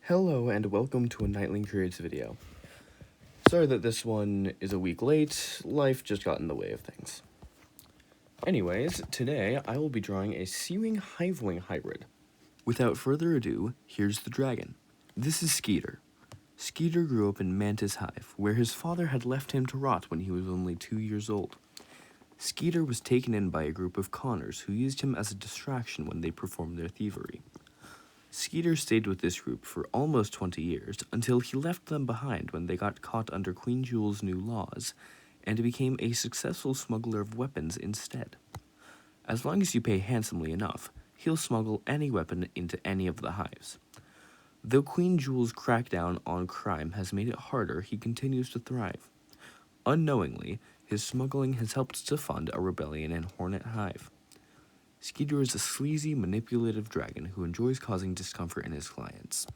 Hello and welcome to a Nightling Creates video. Sorry that this one is a week late, life just got in the way of things. Anyways, today I will be drawing a SeaWing HiveWing hybrid. Without further ado, here's the dragon. This is Skeeter. Skeeter grew up in Mantis Hive, where his father had left him to rot when he was only 2 years old. Skeeter was taken in by a group of conners who used him as a distraction when they performed their thievery. Skeeter stayed with this group for almost 20 years until he left them behind when they got caught under Queen Jewel's new laws and became a successful smuggler of weapons instead. As long as you pay handsomely enough, he'll smuggle any weapon into any of the hives. Though Queen Jewel's crackdown on crime has made it harder, he continues to thrive. Unknowingly, his smuggling has helped to fund a rebellion in Hornet Hive. Skeeter is a sleazy, manipulative dragon who enjoys causing discomfort in his clients.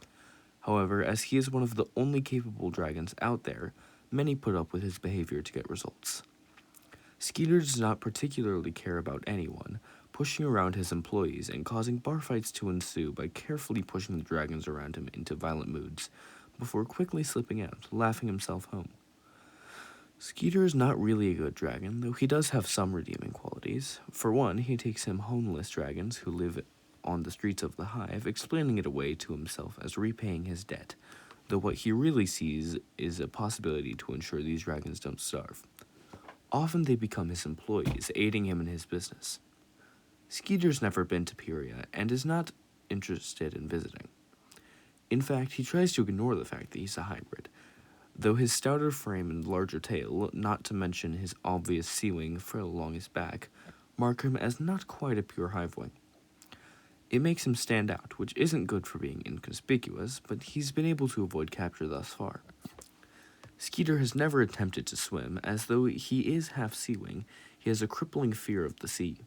However, as he is one of the only capable dragons out there, many put up with his behavior to get results. Skeeter does not particularly care about anyone, pushing around his employees and causing bar fights to ensue by carefully pushing the dragons around him into violent moods, before quickly slipping out, laughing himself home. Skeeter is not really a good dragon, though he does have some redeeming qualities. For one, he takes in homeless dragons who live on the streets of the hive, explaining it away to himself as repaying his debt, though what he really sees is a possibility to ensure these dragons don't starve. Often they become his employees, aiding him in his business. Skeeter's never been to Pyria and is not interested in visiting. In fact, he tries to ignore the fact that he's a hybrid, though his stouter frame and larger tail, not to mention his obvious SeaWing frill along his back, mark him as not quite a pure HiveWing. It makes him stand out, which isn't good for being inconspicuous, but he's been able to avoid capture thus far. Skeeter has never attempted to swim, as though he is half SeaWing, he has a crippling fear of the sea.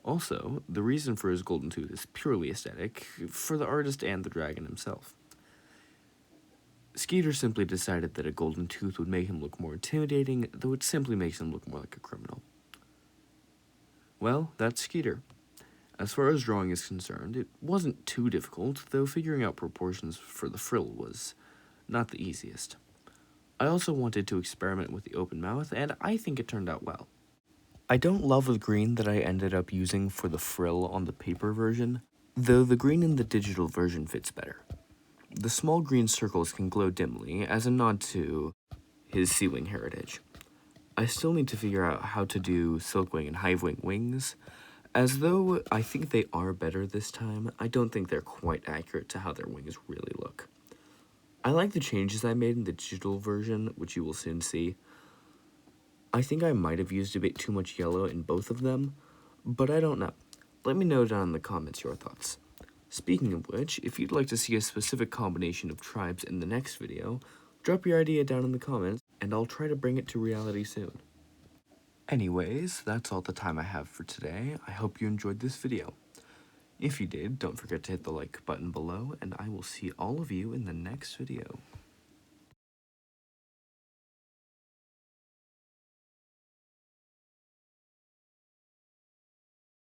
Also, the reason for his golden tooth is purely aesthetic, for the artist and the dragon himself. Skeeter simply decided that a golden tooth would make him look more intimidating, though it simply makes him look more like a criminal. Well, that's Skeeter. As far as drawing is concerned, it wasn't too difficult, though figuring out proportions for the frill was not the easiest. I also wanted to experiment with the open mouth, and I think it turned out well. I don't love the green that I ended up using for the frill on the paper version, though the green in the digital version fits better. The small green circles can glow dimly as a nod to his SeaWing heritage. I still need to figure out how to do Silkwing and HiveWing wings. As though I think they are better this time, I don't think they're quite accurate to how their wings really look. I like the changes I made in the digital version, which you will soon see. I think I might have used a bit too much yellow in both of them, but I don't know. Let me know down in the comments your thoughts. Speaking of which, if you'd like to see a specific combination of tribes in the next video, drop your idea down in the comments, and I'll try to bring it to reality soon. Anyways, that's all the time I have for today. I hope you enjoyed this video. If you did, don't forget to hit the like button below, and I will see all of you in the next video.